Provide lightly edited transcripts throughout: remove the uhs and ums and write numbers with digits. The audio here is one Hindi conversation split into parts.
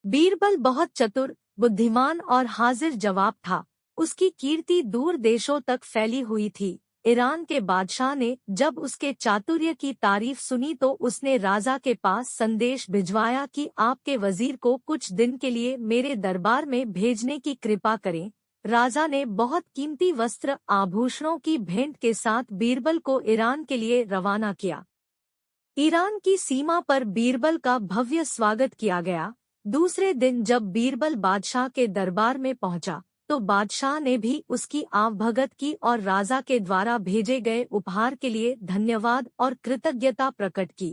बीरबल बहुत चतुर, बुद्धिमान और हाजिर जवाब था। उसकी कीर्ति दूर देशों तक फैली हुई थी। ईरान के बादशाह ने जब उसके चातुर्य की तारीफ सुनी तो उसने राजा के पास संदेश भिजवाया कि आपके वजीर को कुछ दिन के लिए मेरे दरबार में भेजने की कृपा करें। राजा ने बहुत कीमती वस्त्र आभूषणों की भेंट के साथ बीरबल को ईरान के लिए रवाना किया। ईरान की सीमा पर बीरबल का भव्य स्वागत किया गया। दूसरे दिन जब बीरबल बादशाह के दरबार में पहुंचा तो बादशाह ने भी उसकी आवभगत की और राजा के द्वारा भेजे गए उपहार के लिए धन्यवाद और कृतज्ञता प्रकट की।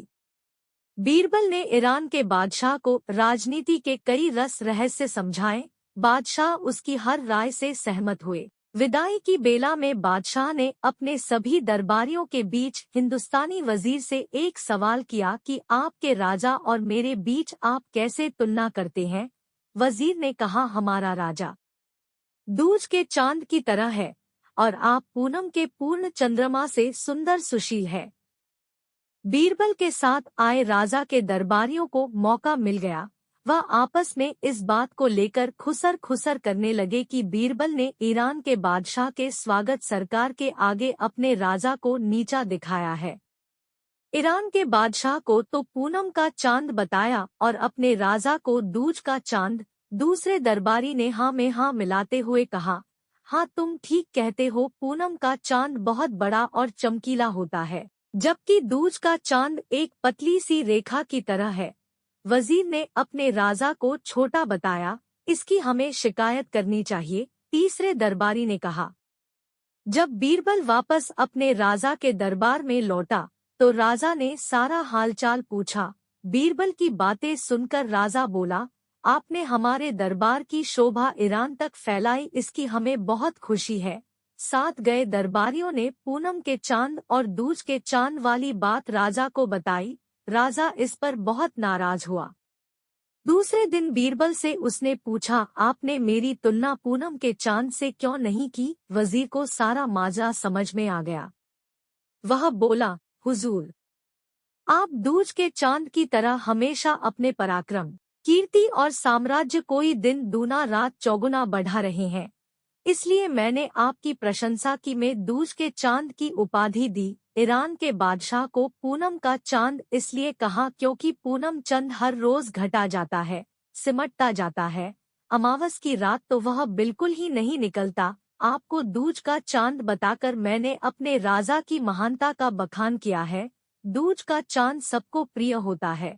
बीरबल ने ईरान के बादशाह को राजनीति के कई रस रहस्य समझाए। बादशाह उसकी हर राय से सहमत हुए। विदाई की बेला में बादशाह ने अपने सभी दरबारियों के बीच हिंदुस्तानी वजीर से एक सवाल किया कि आपके राजा और मेरे बीच आप कैसे तुलना करते हैं। वजीर ने कहा, हमारा राजा दूज के चांद की तरह है और आप पूनम के पूर्ण चंद्रमा से सुंदर सुशील है। बीरबल के साथ आए राजा के दरबारियों को मौका मिल गया। वह आपस में इस बात को लेकर खुसर खुसर करने लगे कि बीरबल ने ईरान के बादशाह के स्वागत सरकार के आगे अपने राजा को नीचा दिखाया है। ईरान के बादशाह को तो पूनम का चांद बताया और अपने राजा को दूज का चांद। दूसरे दरबारी ने हाँ में हाँ मिलाते हुए कहा, हाँ तुम ठीक कहते हो, पूनम का चांद बहुत बड़ा और चमकीला होता है, जबकि दूज का चांद एक पतली सी रेखा की तरह है। वजीर ने अपने राजा को छोटा बताया, इसकी हमें शिकायत करनी चाहिए। तीसरे दरबारी ने कहा। जब बीरबल वापस अपने राजा के दरबार में लौटा तो राजा ने सारा हालचाल पूछा। बीरबल की बातें सुनकर राजा बोला, आपने हमारे दरबार की शोभा ईरान तक फैलाई, इसकी हमें बहुत खुशी है। साथ गए दरबारियों ने पूनम के चांद और दूज के चांद वाली बात राजा को बताई। राजा इस पर बहुत नाराज हुआ। दूसरे दिन बीरबल से उसने पूछा, आपने मेरी तुलना पूनम के चांद से क्यों नहीं की। वजीर को सारा माजरा समझ में आ गया। वह बोला, हुजूर, आप दूज के चांद की तरह हमेशा अपने पराक्रम, कीर्ति और साम्राज्य कोई दिन दूना रात चौगुना बढ़ा रहे हैं, इसलिए मैंने आपकी प्रशंसा की। मैं दूज के चांद की उपाधि दी। ईरान के बादशाह को पूनम का चांद इसलिए कहा क्योंकि पूनम चंद हर रोज घटा जाता है, सिमटता जाता है। अमावस की रात तो वह बिल्कुल ही नहीं निकलता। आपको दूज का चांद बताकर मैंने अपने राजा की महानता का बखान किया है। दूज का चांद सबको प्रिय होता है,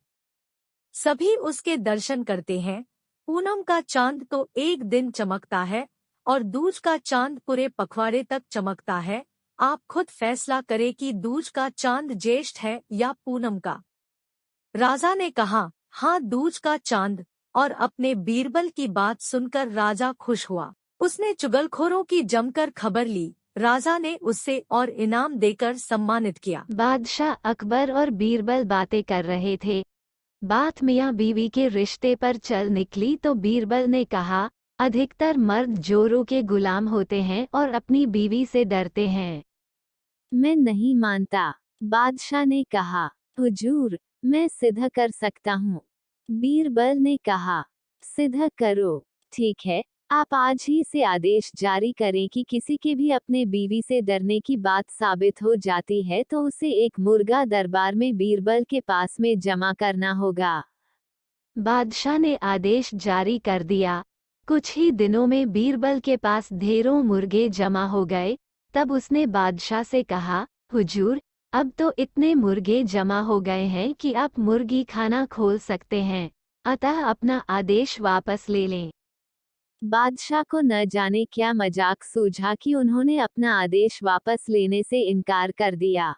सभी उसके दर्शन करते हैं। पूनम का चांद तो एक दिन चमकता है और दूज का चांद पूरे पखवाड़े तक चमकता है। आप खुद फैसला करें कि दूज का चांद ज्येष्ठ है या पूनम का। राजा ने कहा, हाँ दूज का चांद। और अपने बीरबल की बात सुनकर राजा खुश हुआ। उसने चुगलखोरों की जमकर खबर ली। राजा ने उससे और इनाम देकर सम्मानित किया। बादशाह अकबर और बीरबल बातें कर रहे थे। बात मियाँ बीवी के रिश्ते पर चल निकली तो बीरबल ने कहा, अधिकतर मर्द जोरों के गुलाम होते हैं और अपनी बीवी से डरते हैं। मैं नहीं मानता। बादशाह ने कहा, हुजूर, मैं सिद्ध कर सकता हूँ। बीरबल ने कहा, सिद्ध करो। ठीक है, आप आज ही से आदेश जारी करें कि किसी के भी अपने बीवी से डरने की बात साबित हो जाती है तो उसे एक मुर्गा दरबार में बीरबल के पास में जमा करना होगा। बादशाह ने आदेश जारी कर दिया। कुछ ही दिनों में बीरबल के पास ढेरों मुर्गे जमा हो गए। तब उसने बादशाह से कहा, हुजूर, अब तो इतने मुर्गे जमा हो गए हैं कि आप मुर्गी खाना खोल सकते हैं, अतः अपना आदेश वापस ले लें। बादशाह को न जाने क्या मजाक सूझा कि उन्होंने अपना आदेश वापस लेने से इनकार कर दिया।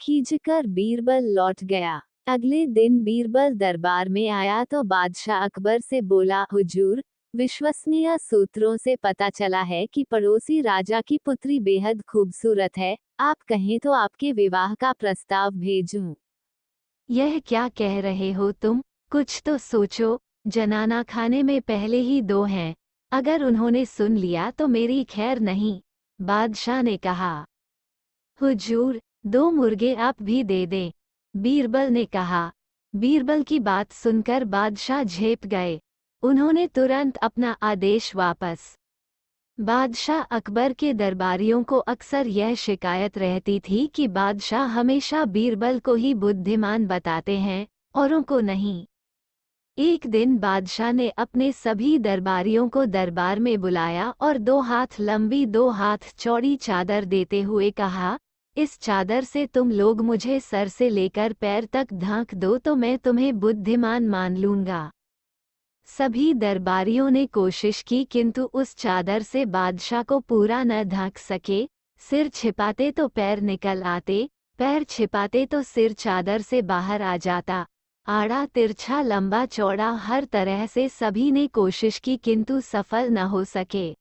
खींचकर बीरबल लौट गया। अगले दिन बीरबल दरबार में आया तो बादशाह अकबर से बोला, हुजूर, विश्वसनीय सूत्रों से पता चला है कि पड़ोसी राजा की पुत्री बेहद खूबसूरत है। आप कहें तो आपके विवाह का प्रस्ताव भेजूं। यह क्या कह रहे हो तुम? कुछ तो सोचो। जनाना खाने में पहले ही 2 हैं, अगर उन्होंने सुन लिया तो मेरी खैर नहीं। बादशाह ने कहा, हुजूर, 2 मुर्गे आप भी दे दें। बीरबल ने कहा, बीरबल की बात सुनकर बादशाह झेप गए। उन्होंने तुरंत अपना आदेश वापस। बादशाह अकबर के दरबारियों को अक्सर यह शिकायत रहती थी कि बादशाह हमेशा बीरबल को ही बुद्धिमान बताते हैं, औरों को नहीं। एक दिन बादशाह ने अपने सभी दरबारियों को दरबार में बुलाया और 2 हाथ लंबी 2 हाथ चौड़ी चादर देते हुए कहा, इस चादर से तुम लोग मुझे सर से लेकर पैर तक ढांक दो तो मैं तुम्हें बुद्धिमान मान लूंगा। सभी दरबारियों ने कोशिश की किंतु उस चादर से बादशाह को पूरा न ढक सके। सिर छिपाते तो पैर निकल आते, पैर छिपाते तो सिर चादर से बाहर आ जाता। आड़ा तिरछा लंबा चौड़ा हर तरह से सभी ने कोशिश की किंतु सफल न हो सके।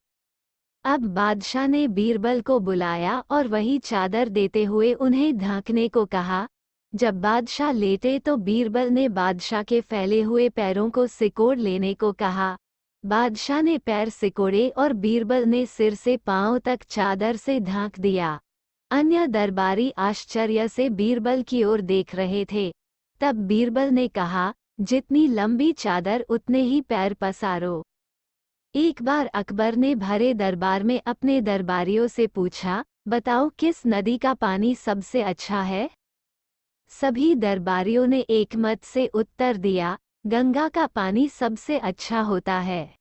अब बादशाह ने बीरबल को बुलाया और वही चादर देते हुए उन्हें ढांकने को कहा। जब बादशाह लेटे तो बीरबल ने बादशाह के फैले हुए पैरों को सिकोड़ लेने को कहा। बादशाह ने पैर सिकोड़े और बीरबल ने सिर से पांव तक चादर से ढांक दिया। अन्य दरबारी आश्चर्य से बीरबल की ओर देख रहे थे। तब बीरबल ने कहा, जितनी लंबी चादर उतने ही पैर पसारो। एक बार अकबर ने भरे दरबार में अपने दरबारियों से पूछा, बताओ किस नदी का पानी सबसे अच्छा है? सभी दरबारियों ने एक मत से उत्तर दिया, गंगा का पानी सबसे अच्छा होता है।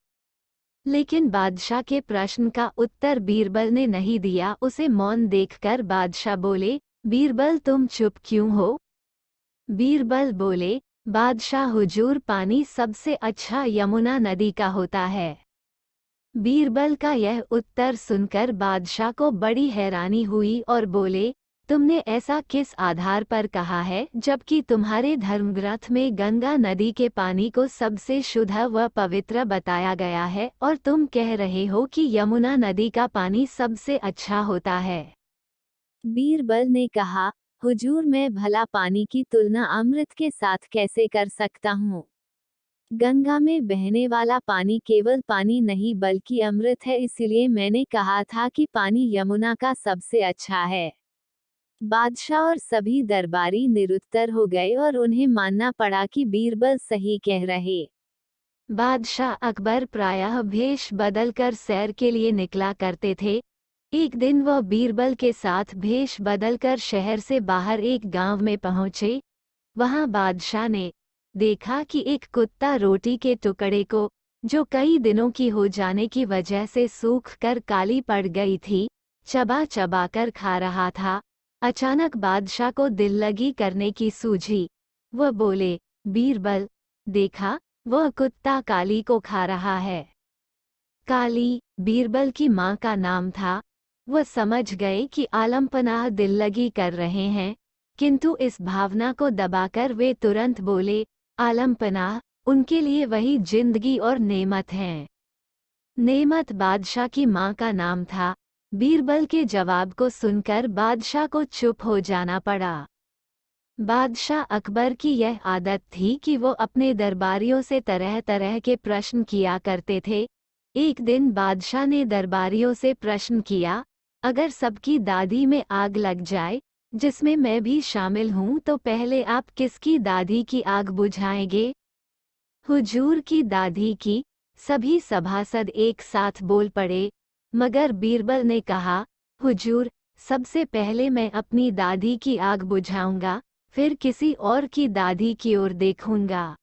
लेकिन बादशाह के प्रश्न का उत्तर बीरबल ने नहीं दिया। उसे मौन देखकर बादशाह बोले, बीरबल तुम चुप क्यों हो? बीरबल बोले, बादशाह हुजूर पानी सबसे अच्छा यमुना नदी का होता है। बीरबल का यह उत्तर सुनकर बादशाह को बड़ी हैरानी हुई और बोले, तुमने ऐसा किस आधार पर कहा है जबकि तुम्हारे धर्मग्रंथ में गंगा नदी के पानी को सबसे शुद्ध व पवित्र बताया गया है और तुम कह रहे हो कि यमुना नदी का पानी सबसे अच्छा होता है? बीरबल ने कहा, हुजूर मैं भला पानी की तुलना अमृत के साथ कैसे कर सकता हूँ? गंगा में बहने वाला पानी केवल पानी नहीं बल्कि अमृत है, इसलिए मैंने कहा था कि पानी यमुना का सबसे अच्छा है। बादशाह और सभी दरबारी निरुत्तर हो गए और उन्हें मानना पड़ा कि बीरबल सही कह रहे। बादशाह अकबर प्रायः भेष बदलकर सैर के लिए निकला करते थे। एक दिन वह बीरबल के साथ भेष बदलकर शहर से बाहर एक गांव में पहुंचे। वहां बादशाह ने देखा कि एक कुत्ता रोटी के टुकड़े को, जो कई दिनों की हो जाने की वजह से सूख कर काली पड़ गई थी, चबा चबा कर खा रहा था। अचानक बादशाह को दिल लगी करने की सूझी। वह बोले, बीरबल देखा, वह कुत्ता काली को खा रहा है। काली बीरबल की माँ का नाम था। वह समझ गए कि आलमपनाह दिल लगी कर रहे हैं, किंतु इस भावना को दबाकर वे तुरंत बोले, आलमपनाह उनके लिए वही जिंदगी और नेमत हैं। नेमत बादशाह की माँ का नाम था। बीरबल के जवाब को सुनकर बादशाह को चुप हो जाना पड़ा। बादशाह अकबर की यह आदत थी कि वो अपने दरबारियों से तरह तरह के प्रश्न किया करते थे। एक दिन बादशाह ने दरबारियों से प्रश्न किया, अगर सबकी दादी में आग लग जाए, जिसमें मैं भी शामिल हूँ, तो पहले आप किसकी दादी की आग बुझाएंगे? हुजूर की दादी की। सभी सभासद एक साथ बोल पड़े। मगर बीरबल ने कहा, हुजूर सबसे पहले मैं अपनी दादी की आग बुझाऊंगा, फिर किसी और की दादी की ओर देखूंगा।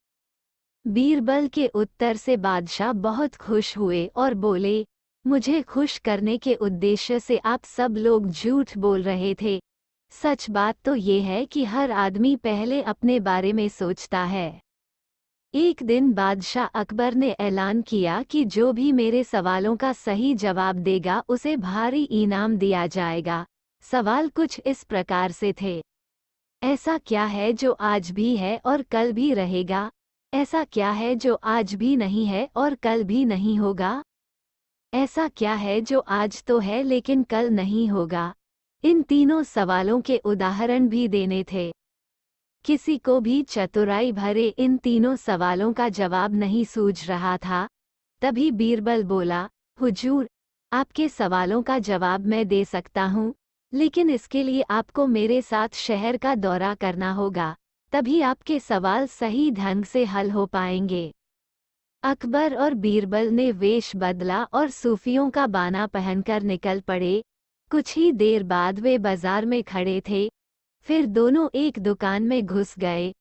बीरबल के उत्तर से बादशाह बहुत खुश हुए और बोले, मुझे खुश करने के उद्देश्य से आप सब लोग झूठ बोल रहे थे। सच बात तो ये है कि हर आदमी पहले अपने बारे में सोचता है। एक दिन बादशाह अकबर ने ऐलान किया कि जो भी मेरे सवालों का सही जवाब देगा उसे भारी इनाम दिया जाएगा। सवाल कुछ इस प्रकार से थे, ऐसा क्या है जो आज भी है और कल भी रहेगा? ऐसा क्या है जो आज भी नहीं है और कल भी नहीं होगा? ऐसा क्या है जो आज तो है लेकिन कल नहीं होगा? इन तीनों सवालों के उदाहरण भी देने थे। किसी को भी चतुराई भरे इन तीनों सवालों का जवाब नहीं सूझ रहा था। तभी बीरबल बोला, हुजूर आपके सवालों का जवाब मैं दे सकता हूँ, लेकिन इसके लिए आपको मेरे साथ शहर का दौरा करना होगा। तभी आपके सवाल सही ढंग से हल हो पाएंगे। अकबर और बीरबल ने वेश बदला और सूफियों का बाना पहनकर निकल पड़े। कुछ ही देर बाद वे बाजार में खड़े थे। फिर दोनों एक दुकान में घुस गए।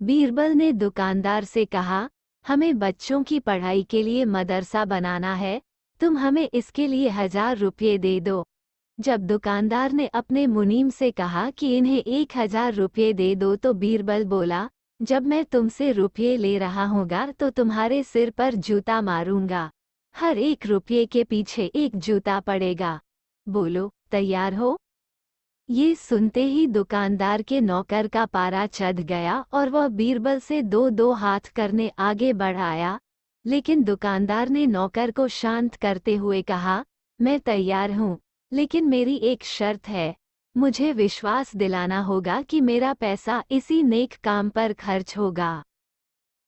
बीरबल ने दुकानदार से कहा, हमें बच्चों की पढ़ाई के लिए मदरसा बनाना है, तुम हमें इसके लिए 1000 रुपये दे दो। जब दुकानदार ने अपने मुनीम से कहा कि इन्हें 1000 रुपये दे दो तो बीरबल बोला, जब मैं तुमसे रुपये ले रहा हूँगा तो तुम्हारे सिर पर जूता मारूंगा। हर 1 रुपये के पीछे 1 जूता पड़ेगा। बोलो, तैयार हो? ये सुनते ही दुकानदार के नौकर का पारा चढ़ गया और वह बीरबल से 2-2 हाथ करने आगे बढ़ आया। लेकिन दुकानदार ने नौकर को शांत करते हुए कहा, मैं तैयार हूँ, लेकिन मेरी एक शर्त है। मुझे विश्वास दिलाना होगा कि मेरा पैसा इसी नेक काम पर खर्च होगा।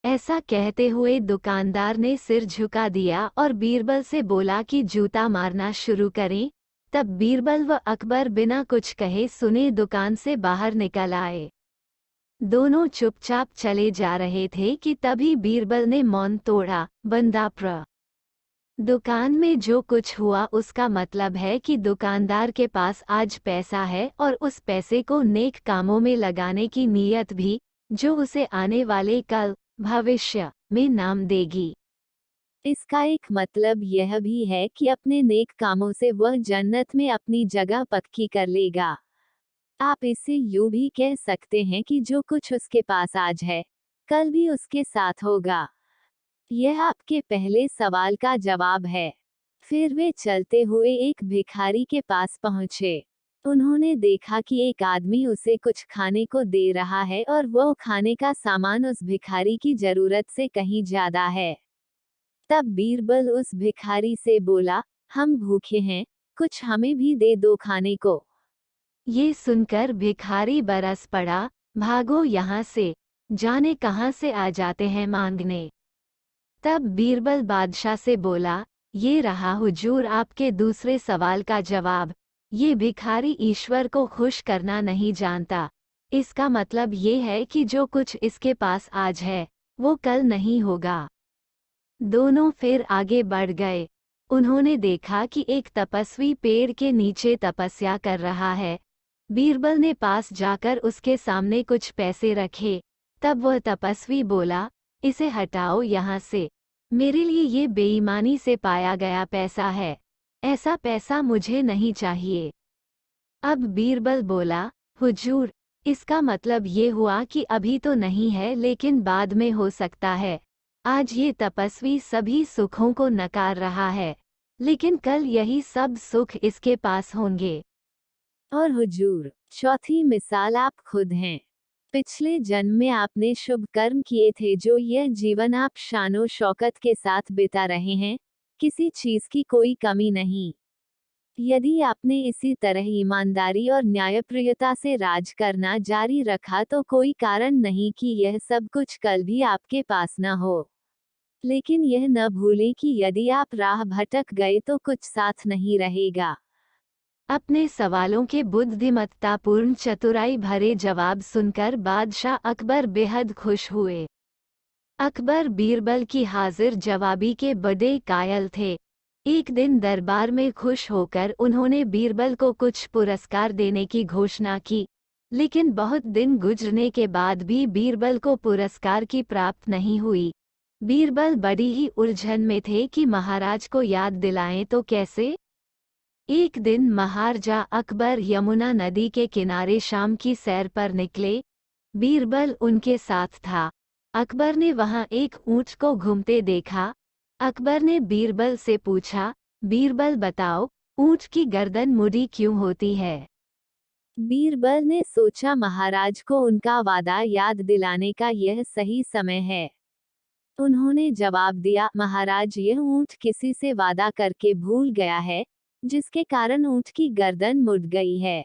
ऐसा कहते हुए दुकानदार ने सिर झुका दिया और बीरबल से बोला कि जूता मारना शुरू करें। तब बीरबल व अकबर बिना कुछ कहे सुने दुकान से बाहर निकल आए। दोनों चुपचाप चले जा रहे थे कि तभी बीरबल ने मौन तोड़ा, बंदाप्र। दुकान में जो कुछ हुआ उसका मतलब है कि दुकानदार के पास आज पैसा है और उस पैसे को नेक कामों में लगाने की नीयत भी, जो उसे आने वाले कल, भविष्य में नाम देगी। इसका एक मतलब यह भी है कि अपने नेक कामों से वह जन्नत में अपनी जगह पक्की कर लेगा। आप इसे यूं भी कह सकते हैं कि जो कुछ उसके पास आज है, कल भी उसके साथ होगा। यह आपके पहले सवाल का जवाब है। फिर वे चलते हुए एक भिखारी के पास पहुंचे। उन्होंने देखा कि एक आदमी उसे कुछ खाने को दे रहा है और वो खाने का सामान उस भिखारी की जरूरत से कहीं ज्यादा है। तब बीरबल उस भिखारी से बोला, हम भूखे हैं, कुछ हमें भी दे दो खाने को। ये सुनकर भिखारी बरस पड़ा, भागो यहाँ से, जाने कहाँ से आ जाते हैं मांगने। तब बीरबल बादशाह से बोला, ये रहा हुजूर आपके दूसरे सवाल का जवाब। ये भिखारी ईश्वर को खुश करना नहीं जानता। इसका मतलब ये है कि जो कुछ इसके पास आज है, वो कल नहीं होगा। दोनों फिर आगे बढ़ गए। उन्होंने देखा कि एक तपस्वी पेड़ के नीचे तपस्या कर रहा है। बीरबल ने पास जाकर उसके सामने कुछ पैसे रखे। तब वह तपस्वी बोला, इसे हटाओ यहाँ से, मेरे लिए ये बेईमानी से पाया गया पैसा है, ऐसा पैसा मुझे नहीं चाहिए। अब बीरबल बोला, हुजूर, इसका मतलब ये हुआ कि अभी तो नहीं है लेकिन बाद में हो सकता है। आज ये तपस्वी सभी सुखों को नकार रहा है, लेकिन कल यही सब सुख इसके पास होंगे। और हुजूर, चौथी मिसाल आप खुद हैं। पिछले जन्म में आपने शुभ कर्म किए थे जो यह जीवन आप शानो शौकत के साथ बिता रहे हैं, किसी चीज की कोई कमी नहीं। यदि आपने इसी तरह ईमानदारी और न्यायप्रियता से राज करना जारी रखा तो कोई कारण नहीं कि यह सब कुछ कल भी आपके पास न हो। लेकिन यह न भूलें कि यदि आप राह भटक गए तो कुछ साथ नहीं रहेगा। अपने सवालों के बुद्धिमत्तापूर्ण चतुराई भरे जवाब सुनकर बादशाह अकबर बेहद खुश हुए। अकबर बीरबल की हाजिर जवाबी के बड़े कायल थे। एक दिन दरबार में खुश होकर उन्होंने बीरबल को कुछ पुरस्कार देने की घोषणा की, लेकिन बहुत दिन गुजरने के बाद भी बीरबल को पुरस्कार की प्राप्त नहीं हुई। बीरबल बड़ी ही उलझन में थे कि महाराज को याद दिलाएं तो कैसे। एक दिन महाराजा अकबर यमुना नदी के किनारे शाम की सैर पर निकले। बीरबल उनके साथ था। अकबर ने वहां एक ऊंट को घूमते देखा। अकबर ने बीरबल से पूछा, बीरबल बताओ, ऊंट की गर्दन मुड़ी क्यों होती है? बीरबल ने सोचा महाराज को उनका वादा याद दिलाने का यह सही समय है। उन्होंने जवाब दिया, महाराज, यह ऊंट किसी से वादा करके भूल गया है, जिसके कारण ऊंट की गर्दन मुड़ गई है।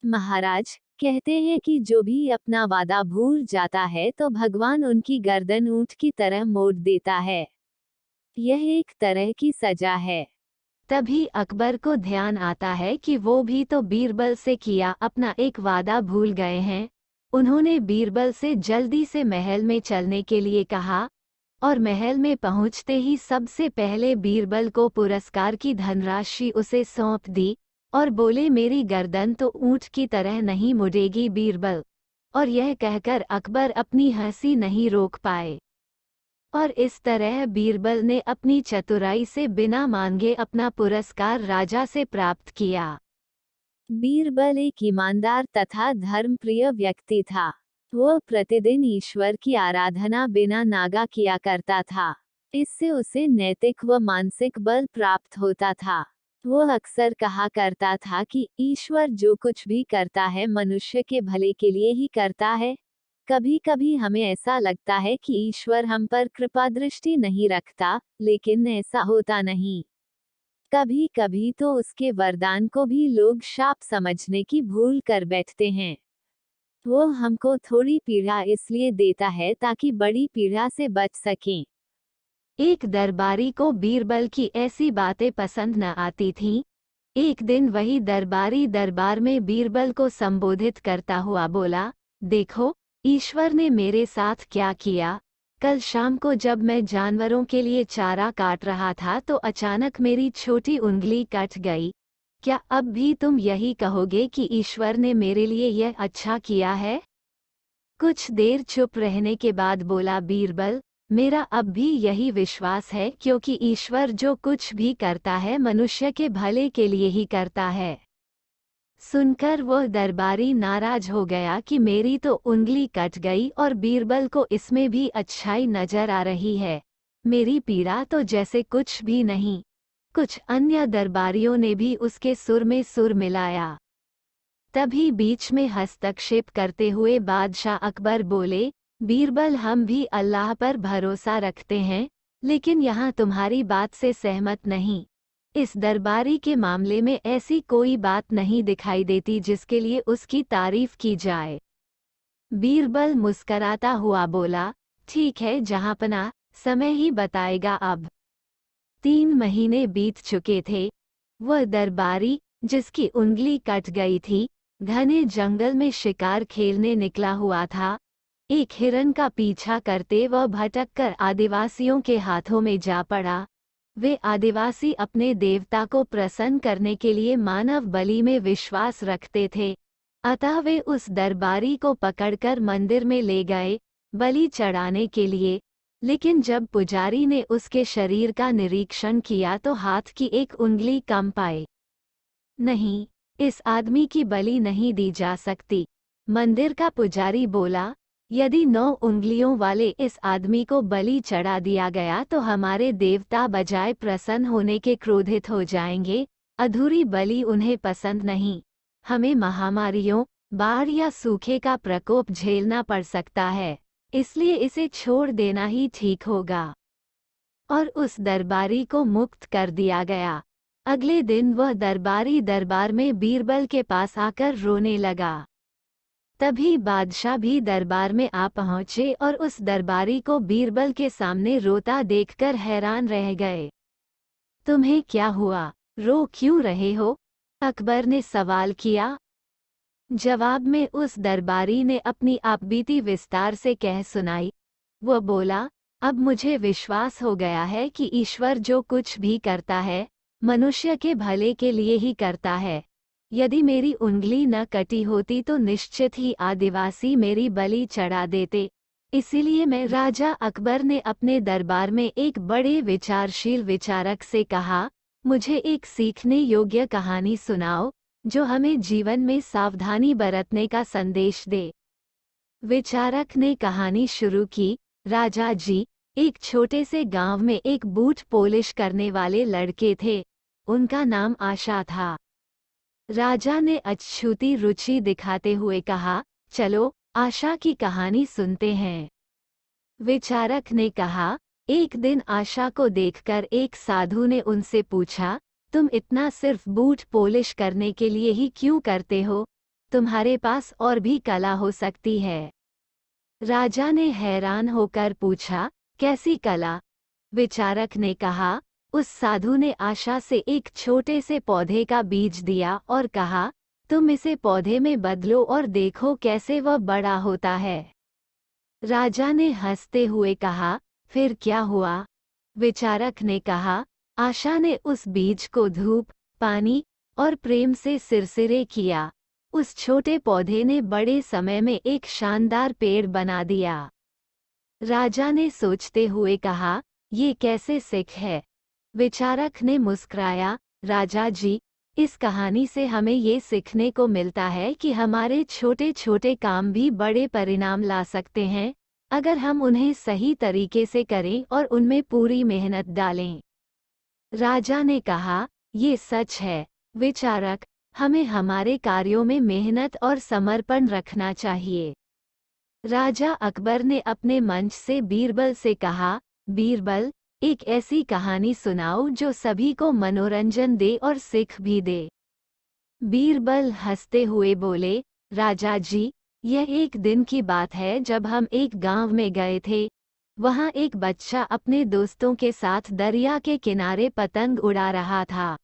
महाराज, कहते हैं कि जो भी अपना वादा भूल जाता है तो भगवान उनकी गर्दन ऊंट की तरह मोड़ देता है। यह एक तरह की सजा है। तभी अकबर को ध्यान आता है कि वो भी तो बीरबल से किया अपना एक वादा भूल गए हैं। उन्होंने बीरबल से जल्दी से महल में चलने के लिए कहा और महल में पहुंचते ही सबसे पहले बीरबल को पुरस्कार की धनराशि उसे सौंप दी और बोले, मेरी गर्दन तो ऊंट की तरह नहीं मुड़ेगी बीरबल। और यह कहकर अकबर अपनी हंसी नहीं रोक पाए। और इस तरह बीरबल ने अपनी चतुराई से बिना मांगे अपना पुरस्कार राजा से प्राप्त किया। बीरबल एक ईमानदार तथा धर्मप्रिय व्यक्ति था। वह प्रतिदिन ईश्वर की आराधना बिना नागा किया करता था। इससे उसे नैतिक व मानसिक बल प्राप्त होता था। वह अक्सर कहा करता था कि ईश्वर जो कुछ भी करता है मनुष्य के भले के लिए ही करता है। कभी कभी हमें ऐसा लगता है कि ईश्वर हम पर कृपा दृष्टि नहीं रखता, लेकिन ऐसा होता नहीं। कभी कभी तो उसके वरदान को भी लोग शाप समझने की भूल कर बैठते हैं। वो हमको थोड़ी पीड़ा इसलिए देता है ताकि बड़ी पीड़ा से बच सकें। एक दरबारी को बीरबल की ऐसी बातें पसंद न आती थीं। एक दिन वही दरबारी दरबार में बीरबल को संबोधित करता हुआ बोला, देखो ईश्वर ने मेरे साथ क्या किया। कल शाम को जब मैं जानवरों के लिए चारा काट रहा था तो अचानक मेरी छोटी उंगली कट गई। क्या अब भी तुम यही कहोगे कि ईश्वर ने मेरे लिए यह अच्छा किया है? कुछ देर चुप रहने के बाद बोला बीरबल, मेरा अब भी यही विश्वास है, क्योंकि ईश्वर जो कुछ भी करता है मनुष्य के भले के लिए ही करता है। सुनकर वह दरबारी नाराज हो गया कि मेरी तो उंगली कट गई और बीरबल को इसमें भी अच्छाई नजर आ रही है, मेरी पीड़ा तो जैसे कुछ भी नहीं। कुछ अन्य दरबारियों ने भी उसके सुर में सुर मिलाया। तभी बीच में हस्तक्षेप करते हुए बादशाह अकबर बोले, बीरबल हम भी अल्लाह पर भरोसा रखते हैं, लेकिन यहाँ तुम्हारी बात से सहमत नहीं। इस दरबारी के मामले में ऐसी कोई बात नहीं दिखाई देती जिसके लिए उसकी तारीफ की जाए। बीरबल मुस्कराता हुआ बोला, ठीक है जहाँपनाह, समय ही बताएगा। अब 3 महीने बीत चुके थे। वह दरबारी जिसकी उंगली कट गई थी घने जंगल में शिकार खेलने निकला हुआ था। एक हिरन का पीछा करते वह भटककर आदिवासियों के हाथों में जा पड़ा। वे आदिवासी अपने देवता को प्रसन्न करने के लिए मानव बलि में विश्वास रखते थे, अतः वे उस दरबारी को पकड़कर मंदिर में ले गए बलि चढ़ाने के लिए। लेकिन जब पुजारी ने उसके शरीर का निरीक्षण किया तो हाथ की एक उंगली कम पाई। नहीं, इस आदमी की बलि नहीं दी जा सकती। मंदिर का पुजारी बोला, यदि 9 उंगलियों वाले इस आदमी को बलि चढ़ा दिया गया तो हमारे देवता बजाय प्रसन्न होने के क्रोधित हो जाएंगे। अधूरी बलि उन्हें पसंद नहीं। हमें महामारियों, बाढ़ या सूखे का प्रकोप झेलना पड़ सकता है, इसलिए इसे छोड़ देना ही ठीक होगा। और उस दरबारी को मुक्त कर दिया गया। अगले दिन वह दरबारी दरबार में बीरबल के पास आकर रोने लगा। तभी बादशाह भी दरबार में आ पहुंचे और उस दरबारी को बीरबल के सामने रोता देखकर हैरान रह गए। तुम्हें क्या हुआ, रो क्यों रहे हो? अकबर ने सवाल किया। जवाब में उस दरबारी ने अपनी आपबीती विस्तार से कह सुनाई। वह बोला, अब मुझे विश्वास हो गया है कि ईश्वर जो कुछ भी करता है मनुष्य के भले के लिए ही करता है। यदि मेरी उंगली न कटी होती तो निश्चित ही आदिवासी मेरी बलि चढ़ा देते। इसीलिए मैं राजा अकबर ने अपने दरबार में एक बड़े विचारशील विचारक से कहा, मुझे एक सीखने योग्य कहानी सुनाओ जो हमें जीवन में सावधानी बरतने का संदेश दे। विचारक ने कहानी शुरू की। राजा जी, एक छोटे से गांव में एक बूट पॉलिश करने वाले लड़के थे। उनका नाम आशा था। राजा ने अछूती रुचि दिखाते हुए कहा, चलो आशा की कहानी सुनते हैं। विचारक ने कहा, एक दिन आशा को देखकर एक साधु ने उनसे पूछा, तुम इतना सिर्फ बूट पॉलिश करने के लिए ही क्यों करते हो? तुम्हारे पास और भी कला हो सकती है। राजा ने हैरान होकर पूछा, कैसी कला? विचारक ने कहा, उस साधु ने आशा से एक छोटे से पौधे का बीज दिया और कहा, तुम इसे पौधे में बदलो और देखो कैसे वह बड़ा होता है। राजा ने हंसते हुए कहा, फिर क्या हुआ? विचारक ने कहा, आशा ने उस बीज को धूप, पानी और प्रेम से सिरसिरे किया। उस छोटे पौधे ने बड़े समय में एक शानदार पेड़ बना दिया। राजा ने सोचते हुए कहा, ये कैसे सीख है? विचारक ने मुस्कुराया, राजा जी, इस कहानी से हमें ये सीखने को मिलता है कि हमारे छोटे छोटे काम भी बड़े परिणाम ला सकते हैं, अगर हम उन्हें सही तरीके से करें और उनमें पूरी मेहनत डालें। राजा ने कहा, ये सच है विचारक, हमें हमारे कार्यों में मेहनत और समर्पण रखना चाहिए। राजा अकबर ने अपने मंच से बीरबल से कहा, बीरबल, एक ऐसी कहानी सुनाओ जो सभी को मनोरंजन दे और सीख भी दे। बीरबल हंसते हुए बोले, राजा जी, यह एक दिन की बात है जब हम एक गांव में गए थे। वहां एक बच्चा अपने दोस्तों के साथ दरिया के किनारे पतंग उड़ा रहा था।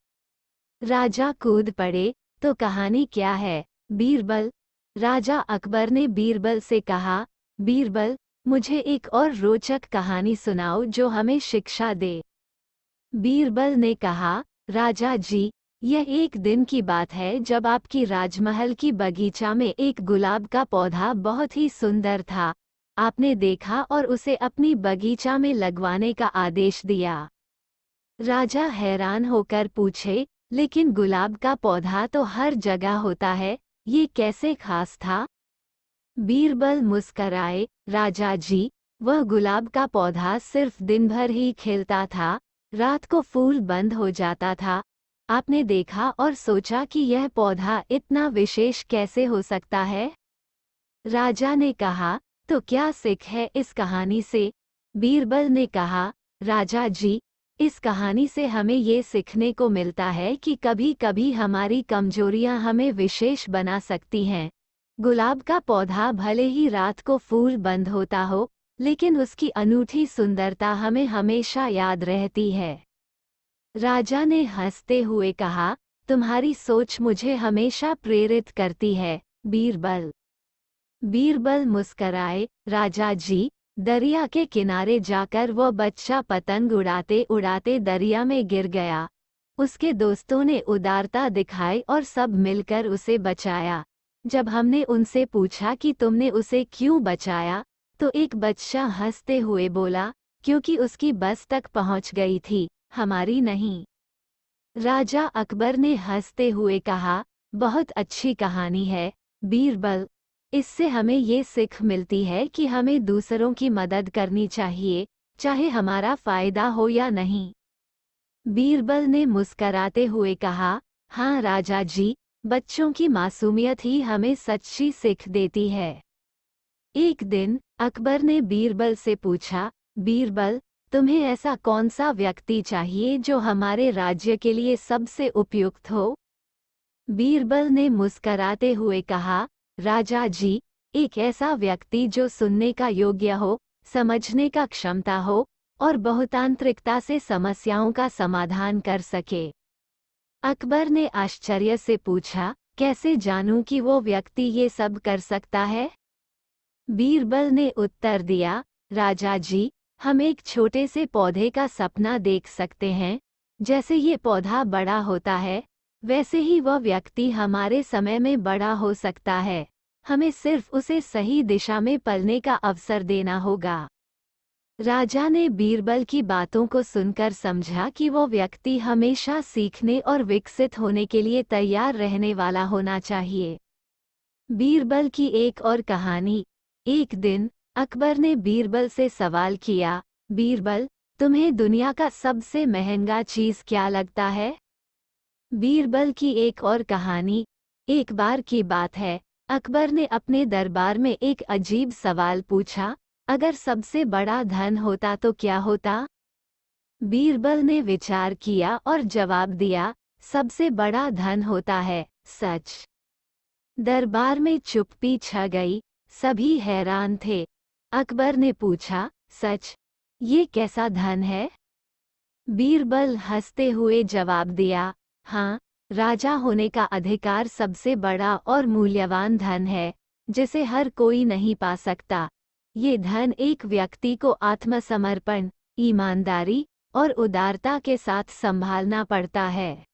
राजा कूद पड़े, तो कहानी क्या है बीरबल? राजा अकबर ने बीरबल से कहा, बीरबल, मुझे एक और रोचक कहानी सुनाओ जो हमें शिक्षा दे। बीरबल ने कहा, राजा जी, यह एक दिन की बात है जब आपकी राजमहल की बगीचा में एक गुलाब का पौधा बहुत ही सुंदर था। आपने देखा और उसे अपनी बगीचा में लगवाने का आदेश दिया। राजा हैरान होकर पूछे, लेकिन गुलाब का पौधा तो हर जगह होता है, ये कैसे खास था? बीरबल मुस्कराए, राजा जी, वह गुलाब का पौधा सिर्फ दिन भर ही खिलता था, रात को फूल बंद हो जाता था। आपने देखा और सोचा कि यह पौधा इतना विशेष कैसे हो सकता है? राजा ने कहा, तो क्या सीख है इस कहानी से? बीरबल ने कहा, राजा जी, इस कहानी से हमें ये सीखने को मिलता है कि कभी कभी हमारी कमजोरियां हमें विशेष बना सकती हैं। गुलाब का पौधा भले ही रात को फूल बंद होता हो, लेकिन उसकी अनूठी सुंदरता हमें हमेशा याद रहती है। राजा ने हंसते हुए कहा, तुम्हारी सोच मुझे हमेशा प्रेरित करती है, बीरबल। बीरबल मुस्कराए, राजा जी, दरिया के किनारे जाकर वो बच्चा पतंग उड़ाते उड़ाते दरिया में गिर गया। उसके दोस्तों ने उदारता दिखाई और सब मिलकर उसे बचाया। जब हमने उनसे पूछा कि तुमने उसे क्यों बचाया, तो एक बच्चा हंसते हुए बोला, क्योंकि उसकी बस तक पहुंच गई थी, हमारी नहीं। राजा अकबर ने हंसते हुए कहा, बहुत अच्छी कहानी है, बीरबल। इससे हमें ये सीख मिलती है कि हमें दूसरों की मदद करनी चाहिए, चाहे हमारा फायदा हो या नहीं। बीरबल ने मुस्कराते हुए कहा, हाँ राजा जी, बच्चों की मासूमियत ही हमें सच्ची सीख देती है। एक दिन अकबर ने बीरबल से पूछा, बीरबल, तुम्हें ऐसा कौन सा व्यक्ति चाहिए जो हमारे राज्य के लिए सबसे उपयुक्त हो? बीरबल ने मुस्कराते हुए कहा, राजा जी, एक ऐसा व्यक्ति जो सुनने का योग्य हो, समझने का क्षमता हो और बहुतांत्रिकता से समस्याओं का समाधान कर सके। अकबर ने आश्चर्य से पूछा, कैसे जानूं कि वो व्यक्ति ये सब कर सकता है? बीरबल ने उत्तर दिया, राजा जी, हम एक छोटे से पौधे का सपना देख सकते हैं। जैसे ये पौधा बड़ा होता है, वैसे ही वह व्यक्ति हमारे समय में बड़ा हो सकता है। हमें सिर्फ उसे सही दिशा में पलने का अवसर देना होगा। राजा ने बीरबल की बातों को सुनकर समझा कि वो व्यक्ति हमेशा सीखने और विकसित होने के लिए तैयार रहने वाला होना चाहिए। बीरबल की एक और कहानी। एक दिन अकबर ने बीरबल से सवाल किया, बीरबल, तुम्हें दुनिया का सबसे महंगा चीज क्या लगता है? बीरबल की एक और कहानी। एक बार की बात है, अकबर ने अपने दरबार में एक अजीब सवाल पूछा, अगर सबसे बड़ा धन होता तो क्या होता? बीरबल ने विचार किया और जवाब दिया, सबसे बड़ा धन होता है सच। दरबार में चुप्पी छा गई, सभी हैरान थे। अकबर ने पूछा, सच? ये कैसा धन है? बीरबल हंसते हुए जवाब दिया, हाँ, राजा होने का अधिकार सबसे बड़ा और मूल्यवान धन है, जिसे हर कोई नहीं पा सकता। ये धन एक व्यक्ति को आत्मसमर्पण, ईमानदारी और उदारता के साथ संभालना पड़ता है।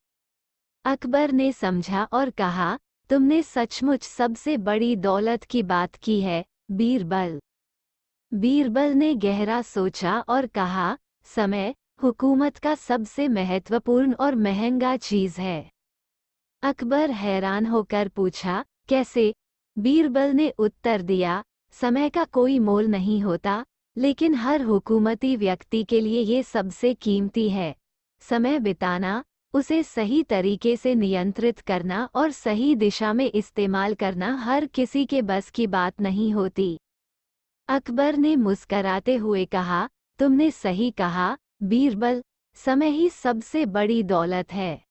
अकबर ने समझा और कहा, तुमने सचमुच सबसे बड़ी दौलत की बात की है, बीरबल। बीरबल ने गहरा सोचा और कहा, समय हुकूमत का सबसे महत्वपूर्ण और महंगा चीज है। अकबर हैरान होकर पूछा, कैसे? बीरबल ने उत्तर दिया, समय का कोई मोल नहीं होता, लेकिन हर हुकूमती व्यक्ति के लिए ये सबसे कीमती है। समय बिताना, उसे सही तरीके से नियंत्रित करना और सही दिशा में इस्तेमाल करना हर किसी के बस की बात नहीं होती। अकबर ने मुस्कराते हुए कहा, तुमने सही कहा, बीरबल, समय ही सबसे बड़ी दौलत है।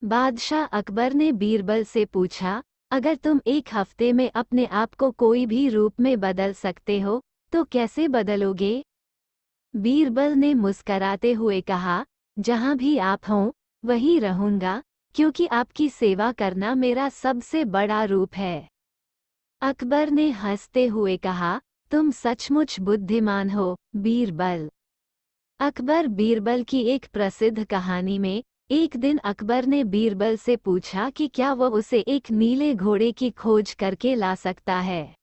बादशाह अकबर ने बीरबल से पूछा, अगर तुम एक हफ्ते में अपने आप को कोई भी रूप में बदल सकते हो, तो कैसे बदलोगे? बीरबल ने मुस्कराते हुए कहा, जहां भी आप हों, वहीं रहूंगा, क्योंकि आपकी सेवा करना मेरा सबसे बड़ा रूप है। अकबर ने हंसते हुए कहा, तुम सचमुच बुद्धिमान हो, बीरबल। अकबर बीरबल की एक प्रसिद्ध कहानी में, एक दिन अकबर ने बीरबल से पूछा कि क्या वह उसे एक नीले घोड़े की खोज करके ला सकता है।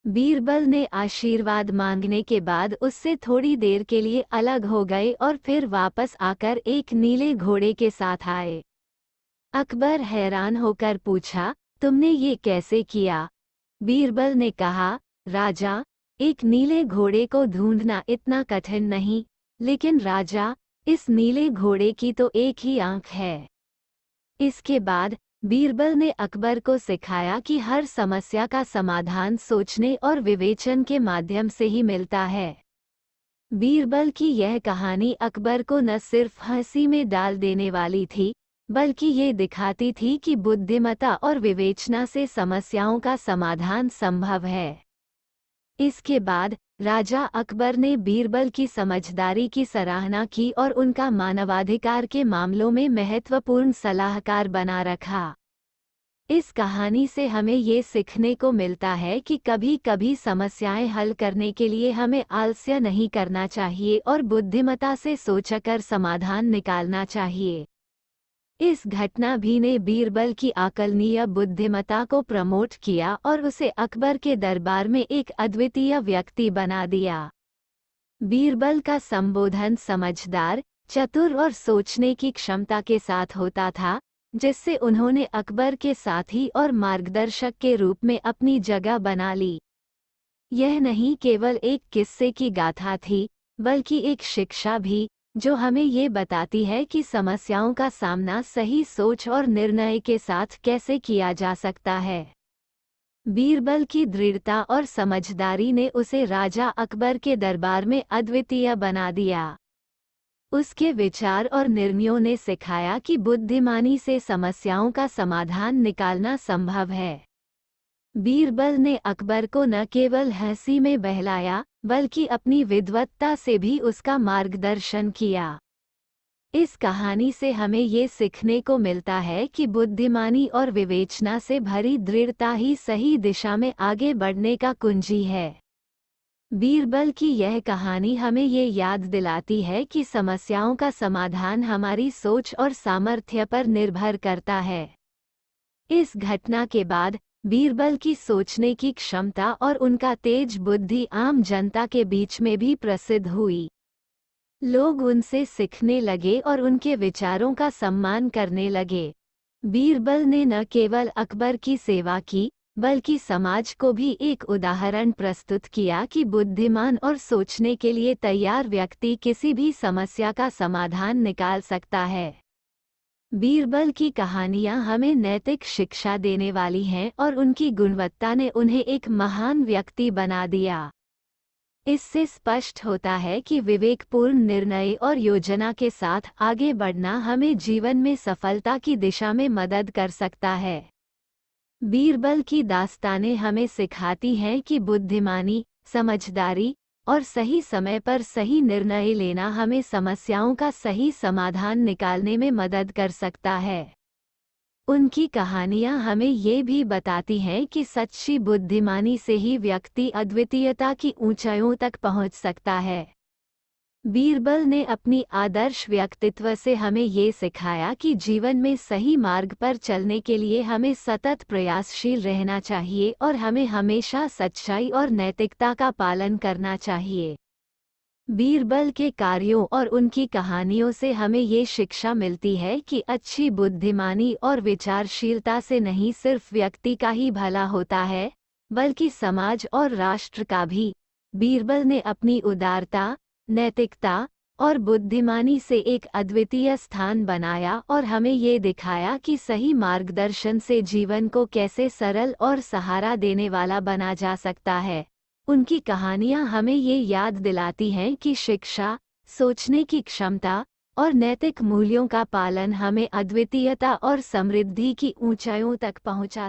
बीरबल ने आशीर्वाद मांगने के बाद उससे थोड़ी देर के लिए अलग हो गए और फिर वापस आकर एक नीले घोड़े के साथ आए। अकबर हैरान होकर पूछा, तुमने ये कैसे किया? बीरबल ने कहा, राजा, एक नीले घोड़े को ढूंढना इतना कठिन नहीं, लेकिन राजा, इस नीले घोड़े की तो एक ही आंख है। इसके बाद बीरबल ने अकबर को सिखाया कि हर समस्या का समाधान सोचने और विवेचन के माध्यम से ही मिलता है। बीरबल की यह कहानी अकबर को न सिर्फ हंसी में डाल देने वाली थी, बल्कि ये दिखाती थी कि बुद्धिमत्ता और विवेचना से समस्याओं का समाधान संभव है। इसके बाद राजा अकबर ने बीरबल की समझदारी की सराहना की और उनका मानवाधिकार के मामलों में महत्वपूर्ण सलाहकार बना रखा। इस कहानी से हमें ये सीखने को मिलता है कि कभी-कभी समस्याएं हल करने के लिए हमें आलस्य नहीं करना चाहिए और बुद्धिमत्ता से सोचकर समाधान निकालना चाहिए। इस घटना भी ने बीरबल की अकलनीय बुद्धिमत्ता को प्रमोट किया और उसे अकबर के दरबार में एक अद्वितीय व्यक्ति बना दिया। बीरबल का संबोधन समझदार, चतुर और सोचने की क्षमता के साथ होता था, जिससे उन्होंने अकबर के साथी और मार्गदर्शक के रूप में अपनी जगह बना ली। यह नहीं केवल एक किस्से की गाथा थी, बल्कि एक शिक्षा भी, जो हमें ये बताती है कि समस्याओं का सामना सही सोच और निर्णय के साथ कैसे किया जा सकता है। बीरबल की दृढ़ता और समझदारी ने उसे राजा अकबर के दरबार में अद्वितीय बना दिया। उसके विचार और निर्णयों ने सिखाया कि बुद्धिमानी से समस्याओं का समाधान निकालना संभव है। बीरबल ने अकबर को न केवल हंसी में बहलाया, बल्कि अपनी विद्वत्ता से भी उसका मार्गदर्शन किया। इस कहानी से हमें ये सीखने को मिलता है कि बुद्धिमानी और विवेचना से भरी दृढ़ता ही सही दिशा में आगे बढ़ने का कुंजी है। बीरबल की यह कहानी हमें ये याद दिलाती है कि समस्याओं का समाधान हमारी सोच और सामर्थ्य पर निर्भर करता है। इस घटना के बाद बीरबल की सोचने की क्षमता और उनका तेज बुद्धि आम जनता के बीच में भी प्रसिद्ध हुई। लोग उनसे सीखने लगे और उनके विचारों का सम्मान करने लगे। बीरबल ने न केवल अकबर की सेवा की, बल्कि समाज को भी एक उदाहरण प्रस्तुत किया कि बुद्धिमान और सोचने के लिए तैयार व्यक्ति किसी भी समस्या का समाधान निकाल सकता है। बीरबल की कहानियां हमें नैतिक शिक्षा देने वाली हैं और उनकी गुणवत्ता ने उन्हें एक महान व्यक्ति बना दिया। इससे स्पष्ट होता है कि विवेकपूर्ण निर्णय और योजना के साथ आगे बढ़ना हमें जीवन में सफलता की दिशा में मदद कर सकता है। बीरबल की दास्तानें हमें सिखाती हैं कि बुद्धिमानी, समझदारी और सही समय पर सही निर्णय लेना हमें समस्याओं का सही समाधान निकालने में मदद कर सकता है। उनकी कहानियां हमें ये भी बताती हैं कि सच्ची बुद्धिमानी से ही व्यक्ति अद्वितीयता की ऊंचाइयों तक पहुंच सकता है। बीरबल ने अपनी आदर्श व्यक्तित्व से हमें ये सिखाया कि जीवन में सही मार्ग पर चलने के लिए हमें सतत प्रयासशील रहना चाहिए और हमें हमेशा सच्चाई और नैतिकता का पालन करना चाहिए। बीरबल के कार्यों और उनकी कहानियों से हमें ये शिक्षा मिलती है कि अच्छी बुद्धिमानी और विचारशीलता से नहीं सिर्फ व्यक्ति का ही भला होता है, बल्कि समाज और राष्ट्र का भी। बीरबल ने अपनी उदारता, नैतिकता और बुद्धिमानी से एक अद्वितीय स्थान बनाया और हमें ये दिखाया कि सही मार्गदर्शन से जीवन को कैसे सरल और सहारा देने वाला बना जा सकता है। उनकी कहानियां हमें ये याद दिलाती हैं कि शिक्षा, सोचने की क्षमता और नैतिक मूल्यों का पालन हमें अद्वितीयता और समृद्धि की ऊंचाइयों तक पहुंचा